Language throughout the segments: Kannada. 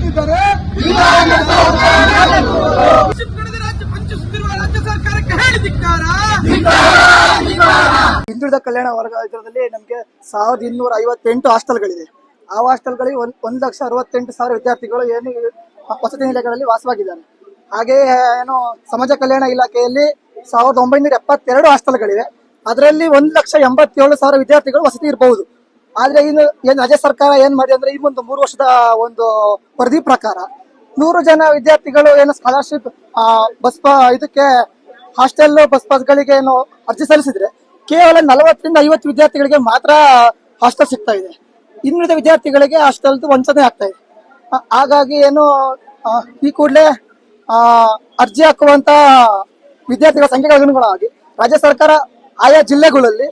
ಕೂತಿದ್ದಾರೆ. ರಾಜ್ಯ ಸರ್ಕಾರಕ್ಕೆ ಹೇಳಿದಿಕ್ಕಾರ. ಹಿಂದುಳಿದ ಕಲ್ಯಾಣ ವರ್ಗ ಇದರಲ್ಲಿ ನಮಗೆ 1258 ಹಾಸ್ಟೆಲ್ಗಳಿದೆ. ಆ ಹಾಸ್ಟೆಲ್ಗಳಿಗೆ 1,68,000 ವಿದ್ಯಾರ್ಥಿಗಳು ಏನು ವಸತಿ ನಿಲಯಗಳಲ್ಲಿ ವಾಸವಾಗಿದ್ದಾರೆ. ಹಾಗೆಯೇ ಏನು ಸಮಾಜ ಕಲ್ಯಾಣ ಇಲಾಖೆಯಲ್ಲಿ 1972 ಹಾಸ್ಟೆಲ್ಗಳಿವೆ. ಅದರಲ್ಲಿ 1,87,000 ವಿದ್ಯಾರ್ಥಿಗಳು ವಸತಿ ಇರಬಹುದು. ಆದ್ರೆ ಏನು ರಾಜ್ಯ ಸರ್ಕಾರ ಏನ್ ಮಾಡಿದೆ ಅಂದ್ರೆ ಈ ಒಂದು 3 ವರ್ಷದ ಒಂದು ವರದಿ ಪ್ರಕಾರ 100 ಜನ ವಿದ್ಯಾರ್ಥಿಗಳು ಏನು ಸ್ಕಾಲರ್ಶಿಪ್ ಬಸ್ ಇದಕ್ಕೆ ಹಾಸ್ಟೆಲ್ ಬಸ್ಗಳಿಗೆ ಏನು ಅರ್ಜಿ ಸಲ್ಲಿಸಿದ್ರೆ ಕೇವಲ 40 ರಿಂದ 50 ವಿದ್ಯಾರ್ಥಿಗಳಿಗೆ ಮಾತ್ರ ಹಾಸ್ಟೆಲ್ ಸಿಗ್ತಾ ಇದೆ. ಇನ್ನುಳಿದ ವಿದ್ಯಾರ್ಥಿಗಳಿಗೆ ಹಾಸ್ಟೆಲ್ ವಂಚನೆ ಆಗ್ತಾ ಇದೆ. ಹಾಗಾಗಿ ಏನು ಈ ಕೂಡಲೇ ಅರ್ಜಿ ಹಾಕುವಂತ ವಿದ್ಯಾರ್ಥಿಗಳ ಸಂಖ್ಯೆಗೆ ಅನುಗುಣವಾಗಿ ರಾಜ್ಯ ಸರ್ಕಾರ ಆಯಾ ಜಿಲ್ಲೆಗಳಲ್ಲಿ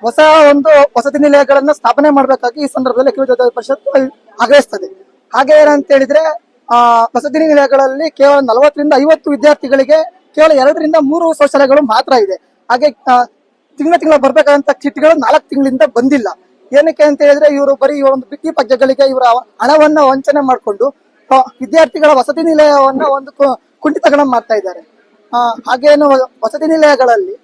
ಹೊಸ ಒಂದು ವಸತಿ ನಿಲಯಗಳನ್ನ ಸ್ಥಾಪನೆ ಮಾಡಬೇಕಾಗಿ ಈ ಸಂದರ್ಭದಲ್ಲಿ ಅಖಿಲ ವಿದ್ಯಾರ್ಥಿ ಪರಿಷತ್ ಆಗ್ರಹಿಸ್ತದೆ. ಹಾಗೆ ಏನಂತ ಹೇಳಿದ್ರೆ ವಸತಿ ನಿಲಯಗಳಲ್ಲಿ ಕೇವಲ 40 ರಿಂದ 50 ವಿದ್ಯಾರ್ಥಿಗಳಿಗೆ ಕೇವಲ 2 ರಿಂದ 3 ಶೌಚಾಲಯಗಳು ಮಾತ್ರ ಇದೆ. ಹಾಗೆ ತಿಂಗಳ ಬರ್ಬೇಕಾದಂತ ಕಿಟ್ಗಳು 4 ತಿಂಗಳಿಂದ ಬಂದಿಲ್ಲ. ಏನಕ್ಕೆ ಅಂತ ಹೇಳಿದ್ರೆ ಇವರು ಬರೀ ಒಂದು ಬಿಟ್ಟಿ ಪಜ್ಜಗಳಿಗೆ ಇವರ ಹಣವನ್ನ ವಂಚನೆ ಮಾಡಿಕೊಂಡು ವಿದ್ಯಾರ್ಥಿಗಳ ವಸತಿ ನಿಲಯವನ್ನ ಒಂದು ಕುಂಠಿತಗಳನ್ನ ಮಾಡ್ತಾ ಇದ್ದಾರೆ. ಹಾಗೇನು ವಸತಿ ನಿಲಯಗಳಲ್ಲಿ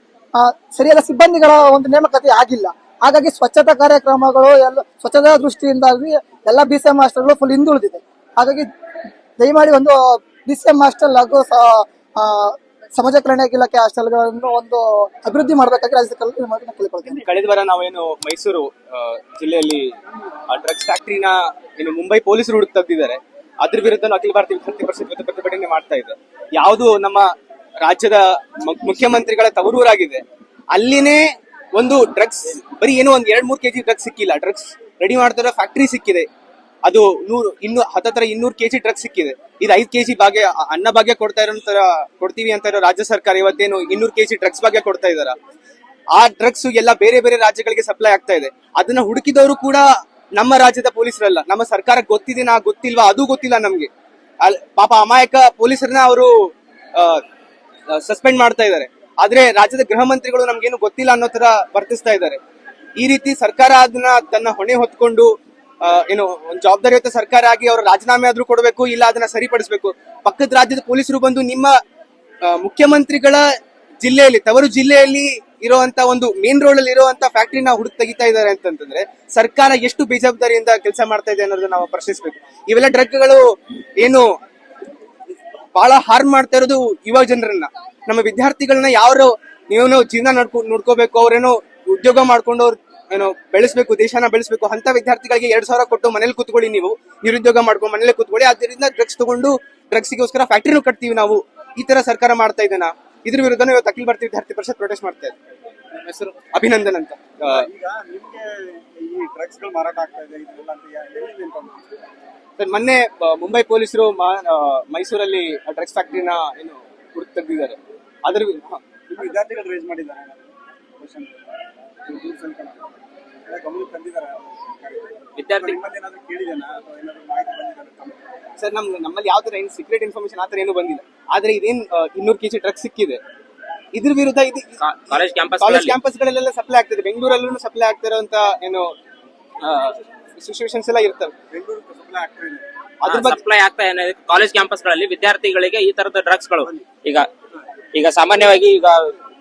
ಸರಿಯಾದ ಸಿಬ್ಬಂದಿಗಳ ಒಂದು ನೇಮಕಾತಿ ಆಗಿಲ್ಲ. ಹಾಗಾಗಿ ಸ್ವಚ್ಛತಾ ಕಾರ್ಯಕ್ರಮಗಳು ಎಲ್ಲ ಸ್ವಚ್ಛತಾ ದೃಷ್ಟಿಯಿಂದಾಗಿ ಎಲ್ಲ BCM ಹಾಸ್ಟೆಲ್ಗಳು ಫುಲ್ ಹಿಂದುಳಿದಿದೆ. ಹಾಗಾಗಿ ದಯಮಾಡಿ ಒಂದು BCM ಹಾಸ್ಟೆಲ್ ಹಾಗೂ ಸಮಾಜ ಕಲ್ಯಾಣ ಇಲಾಖೆ ಹಾಸ್ಟೆಲ್ಗಳನ್ನು ಒಂದು ಅಭಿವೃದ್ಧಿ ಮಾಡಬೇಕಾಗಿ ರಾಜ್ಯ ಸರ್ಕಾರ ಕೇಳಿಕೊಳ್ತೇನೆ. ಕಳೆದ ವಾರ ನಾವೇನು ಮೈಸೂರು ಜಿಲ್ಲೆಯಲ್ಲಿ ಡ್ರಗ್ಸ್ ಫ್ಯಾಕ್ಟರಿನ ಏನು ಮುಂಬೈ ಪೊಲೀಸರು ಹುಡುಕ್ ತೆಗೆದಿದ್ದಾರೆ, ಅದ್ರ ವಿರುದ್ಧ ಅಖಿಲ ಭಾರತೀಯ ವಿದ್ಯಾರ್ಥಿ ಪರಿಷತ್ ಪ್ರತಿಭಟನೆ ಮಾಡ್ತಾ ಇದೆ. ಯಾವುದು ನಮ್ಮ ರಾಜ್ಯದ ಮುಖ್ಯಮಂತ್ರಿಗಳ ತವರೂರಾಗಿದೆ, ಅಲ್ಲಿನೇ ಒಂದು ಡ್ರಗ್ಸ್ ಬರೀ ಏನೋ ಒಂದ್ 2-3 kg ಡ್ರಗ್ಸ್ ಸಿಕ್ಕಿಲ್ಲ, ಡ್ರಗ್ಸ್ ರೆಡಿ ಮಾಡ್ತಿರೋ ಫ್ಯಾಕ್ಟರಿ ಸಿಕ್ಕಿದೆ. ಅದು 200 kg ಡ್ರಗ್ಸ್ ಸಿಕ್ಕಿದೆ. ಇದು 5 kg ಭಾಗ್ಯ ಅನ್ನ ಭಾಗ್ಯ ಕೊಡ್ತೀವಿ ಅಂತ ಇರೋ ರಾಜ್ಯ ಸರ್ಕಾರ ಇವತ್ತೇನು 200 kg ಡ್ರಗ್ಸ್ ಭಾಗ್ಯ ಕೊಡ್ತಾ ಇದಾರ. ಆ ಡ್ರಗ್ಸ್ ಎಲ್ಲ ಬೇರೆ ಬೇರೆ ರಾಜ್ಯಗಳಿಗೆ ಸಪ್ಲೈ ಆಗ್ತಾ ಇದೆ. ಅದನ್ನ ಹುಡುಕಿದವರು ಕೂಡ ನಮ್ಮ ರಾಜ್ಯದ ಪೊಲೀಸರಲ್ಲ, ನಮ್ಮ ಸರ್ಕಾರಕ್ಕೆ ಗೊತ್ತಿದೆನಾ ಗೊತ್ತಿಲ್ವಾ ಅದು ಗೊತ್ತಿಲ್ಲ ನಮ್ಗೆ. ಪಾಪ ಅಮಾಯಕ ಪೊಲೀಸರನ್ನ ಅವರು ಸಸ್ಪೆಂಡ್ ಮಾಡ್ತಾ ಇದ್ದಾರೆ. ಆದ್ರೆ ರಾಜ್ಯದ ಗೃಹ ಮಂತ್ರಿಗಳು ನಮ್ಗೇನು ಗೊತ್ತಿಲ್ಲ ಅನ್ನೋ ತರ ವರ್ತಿಸ್ತಾ ಇದ್ದಾರೆ. ಈ ರೀತಿ ಸರ್ಕಾರ ಅದನ್ನ ತನ್ನ ಹೊಣೆ ಹೊತ್ಕೊಂಡು ಏನು ಒಂದು ಜವಾಬ್ದಾರಿಯುತ ಸರ್ಕಾರ ಆಗಿ ಅವರು ರಾಜೀನಾಮೆ ಆದ್ರೂ ಕೊಡಬೇಕು, ಇಲ್ಲ ಅದನ್ನ ಸರಿಪಡಿಸಬೇಕು. ಪಕ್ಕದ ರಾಜ್ಯದ ಪೊಲೀಸರು ಬಂದು ನಿಮ್ಮ ಮುಖ್ಯಮಂತ್ರಿಗಳ ಜಿಲ್ಲೆಯಲ್ಲಿ ತವರು ಜಿಲ್ಲೆಯಲ್ಲಿ ಇರುವಂತ ಒಂದು ಮೇನ್ ರೋಡ್ ಅಲ್ಲಿ ಇರುವಂತ ಫ್ಯಾಕ್ಟರಿನ ಹುಡುಕ್ ತೆಗಿತಾ ಇದ್ದಾರೆ ಅಂತಂದ್ರೆ ಸರ್ಕಾರ ಎಷ್ಟು ಬೇಜವಾಬ್ದಾರಿಯಿಂದ ಕೆಲಸ ಮಾಡ್ತಾ ಇದೆ ಅನ್ನೋದನ್ನ ನಾವು ಪ್ರಶ್ನಿಸಬೇಕು. ಇವೆಲ್ಲ ಡ್ರಗ್ಗಳು ಏನು ಬಹಳ ಹಾರ್ಮ್ ಮಾಡ್ತಾ ಇರೋದು ಯುವ ಜನರನ್ನ, ನಮ್ಮ ವಿದ್ಯಾರ್ಥಿಗಳನ್ನ ಯಾರು ನೀವು ಜೀವನ ನೋಡ್ಕೋಬೇಕು, ಅವ್ರೇನೋ ಉದ್ಯೋಗ ಮಾಡ್ಕೊಂಡು ಅವ್ರು ಏನೋ ಬೆಳೆಸ್ಬೇಕು, ದೇಶನ ಬೆಳೆಸ್ಬೇಕು ಅಂತ ವಿದ್ಯಾರ್ಥಿಗಳಿಗೆ 2,000 ಕೊಟ್ಟು ಮನೇಲಿ ಕೂತ್ಕೊಳ್ಳಿ, ನೀವು ನಿರುದ್ಯೋಗ ಮಾಡ್ಕೊಂಡು ಮನೇಲಿ ಕೂತ್ಕೊಳ್ಳಿ, ಅದರಿಂದ ಡ್ರಗ್ಸ್ ತಗೊಂಡು ಡ್ರಗ್ಸ್ಗೋಸ್ಕರ ಫ್ಯಾಕ್ಟರಿನೂ ಕಟ್ತೀವಿ ನಾವು, ಈ ತರ ಸರ್ಕಾರ ಮಾಡ್ತಾ ಇದ್ದೇನಾ? ಇದ್ರ ವಿರುದ್ಧ ಇವತ್ತು ಅಖಿಲ ಭಾರತೀಯ ವಿದ್ಯಾರ್ಥಿ ಪರಿಷತ್ ಪ್ರೊಟೆಸ್ಟ್ ಮಾಡ್ತಾ ಇದೆ. ಹೆಸರು ಅಭಿನಂದನ್ ಅಂತ. ಸರ್, ಮೊನ್ನೆ ಮುಂಬೈ ಪೊಲೀಸರು ಮೈಸೂರಲ್ಲಿ ಡ್ರಗ್ಸ್ ಫ್ಯಾಕ್ಟರಿನ ಏನು ಹುಡುಕ್ ತೆಗೆದಿದ್ದಾರೆ. ಅದ್ರ ವಿದ್ಯಾರ್ಥಿಗಳು ರೇಸ್ ಮಾಡಿದ್ದಾರೆ, ಸರ್ ನಮ್ಮಲ್ಲಿ ಯಾವ ತರ ಏನು ಸೀಕ್ರೆಟ್ ಇನ್ಫಾರ್ಮೇಶನ್ ಆತರ ಏನು ಬಂದಿಲ್ಲ. ಆದ್ರೆ ಇದೇನ್ 200 kg ಡ್ರಗ್ಸ್ ಸಿಕ್ಕಿದೆ, ಇದ್ರ ವಿರುದ್ಧ ಇದು ಕಾಲೇಜ್ ಕ್ಯಾಂಪಸ್ಗಳಲ್ಲೆಲ್ಲ ಸಪ್ಲೈ ಆಗ್ತಿದೆ, ಬೆಂಗಳೂರಲ್ಲೂ ಸಪ್ಲೈ ಆಗ್ತಿರೋಂತ ಏನು ಸಿಚುವೇಶನ್ಸ್ ಎಲ್ಲ ಇರ್ತವೆ. ಅದ್ರ ಬಗ್ಗೆ ಸಪ್ಲೈ ಆಗ್ತಾ ಏನಿದೆ ಕಾಲೇಜ್ ಕ್ಯಾಂಪಸ್ಗಳಲ್ಲಿ ವಿದ್ಯಾರ್ಥಿಗಳಿಗೆ ಈ ತರದ ಡ್ರಗ್ಸ್ಗಳು. ಈಗ ಸಾಮಾನ್ಯವಾಗಿ ಈಗ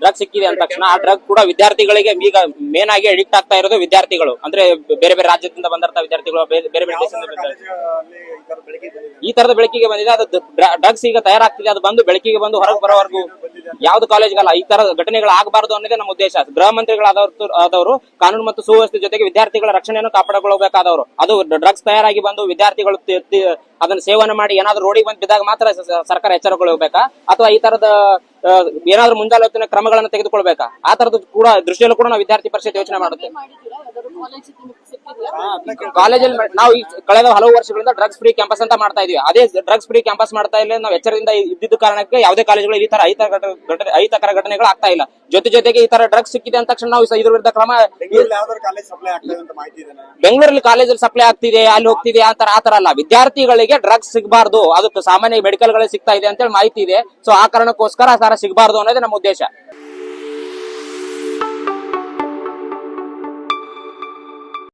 ಡ್ರಗ್ ಸಿಕ್ಕಿದೆ ಅಂದ ತಕ್ಷಣ ಆ ಡ್ರಗ್ ಕೂಡ ವಿದ್ಯಾರ್ಥಿಗಳಿಗೆ ಈಗ ಮೇನ್ ಆಗಿ ಅಡಿಕ್ಟ್ ಆಗ್ತಾ ಇರೋದು ವಿದ್ಯಾರ್ಥಿಗಳು, ಅಂದ್ರೆ ಬೇರೆ ಬೇರೆ ರಾಜ್ಯದಿಂದ ಬಂದಿರ್ತ ವಿದ್ಯಾರ್ಥಿಗಳು, ಬೇರೆ ಬೇರೆ ದೇಶದಿಂದ ಈ ತರದ ಬೆಳಕಿಗೆ ಬಂದಿದೆ. ಅದು ಡ್ರಗ್ಸ್ ಈಗ ತಯಾರಾಗ್ತಿದೆ, ಅದು ಬಂದು ಬೆಳಕಿಗೆ ಬಂದು ಹೊರಗೆ ಬರೋವರೆಗೂ ಯಾವ್ದು ಕಾಲೇಜ್ಗಲ್ಲ ಈ ತರ ಘಟನೆಗಳು ಆಗಬಾರದು ಅನ್ನೋದೇ ನಮ್ಮ ಉದ್ದೇಶ. ಗೃಹ ಮಂತ್ರಿಗಳಾದವರು ಕಾನೂನು ಮತ್ತು ಸುವ್ಯವಸ್ಥೆ ಜೊತೆಗೆ ವಿದ್ಯಾರ್ಥಿಗಳ ರಕ್ಷಣೆಯನ್ನು ಕಾಪಾಡಿಕೊಳ್ಳಬೇಕಾದವರು. ಅದು ಡ್ರಗ್ಸ್ ತಯಾರಾಗಿ ಬಂದು ವಿದ್ಯಾರ್ಥಿಗಳು ಅದನ್ನ ಸೇವನೆ ಮಾಡಿ ಏನಾದ್ರು ರೋಡಿಗೆ ಬಂದು ಬಿದ್ದಾಗ ಮಾತ್ರ ಸರ್ಕಾರ ಎಚ್ಚರಗೊಳ್ಳಬೇಕಾ, ಅಥವಾ ಈ ತರದ ಏನಾದ್ರು ಮುಂಜಾಗ್ರತಾ ಕ್ರಮಗಳನ್ನು ತೆಗೆದುಕೊಳ್ಬೇಕಾ? ಆ ತರದ ಕೂಡ ದೃಷ್ಟಿಯಲ್ಲೂ ಕೂಡ ನಾವು ವಿದ್ಯಾರ್ಥಿ ಪರಿಷತ್ ಯೋಚನೆ ಮಾಡುತ್ತೆ. ಕಾಲೇಜಲ್ಲಿ ನಾವು ಕಳೆದ ಹಲವು ವರ್ಷಗಳಿಂದ ಡ್ರಗ್ಸ್ ಫ್ರೀ ಕ್ಯಾಂಪಸ್ ಅಂತ ಮಾಡ್ತಾ ಇದೀವಿ. ಅದೇ ಡ್ರಗ್ಸ್ ಫ್ರೀ ಕ್ಯಾಂಪಸ್ ಮಾಡ್ತಾ ಇಲ್ಲ ನಾವು ಎಚ್ಚರದಿಂದ ಇದ್ದಿದ್ದ ಕಾರಣಕ್ಕೆ ಯಾವುದೇ ಕಾಲೇಜುಗಳು ಈ ತರ ಅಹಿತಕರ ಘಟನೆಗಳು ಆಗ್ತಾ ಇಲ್ಲ. ಜೊತೆಗೆ ಈ ತರ ಡ್ರಗ್ಸ್ ಸಿಕ್ಕಿದೆ ಅಂತ ತಕ್ಷಣ ನಾವು ಇದ್ರ ವಿರುದ್ಧ ಕ್ರಮ. ಬೆಂಗಳೂರಲ್ಲಿ ಕಾಲೇಜಲ್ಲಿ ಸಪ್ಲೈ ಆಗ್ತಿದೆ, ಅಲ್ಲಿ ಹೋಗ್ತಿದೆ, ಆ ತರ ಅಲ್ಲ. ವಿದ್ಯಾರ್ಥಿಗಳಿಗೆ ಡ್ರಗ್ಸ್ ಸಿಗಬಾರ್ದು, ಅದಕ್ಕೆ ಸಾಮಾನ್ಯ ಮೆಡಿಕಲ್ ಗಳಲ್ಲಿ ಸಿಗ್ತಾ ಇದೆ ಅಂತ ಹೇಳಿ ಮಾಹಿತಿ ಇದೆ. ಸೊ ಆ ಕಾರಣಕ್ಕೋಸ್ಕರ ಆ ತರ ಸಿಗಬಾರ್ದು ಅನ್ನೋದೇ ನಮ್ಮ ಉದ್ದೇಶ.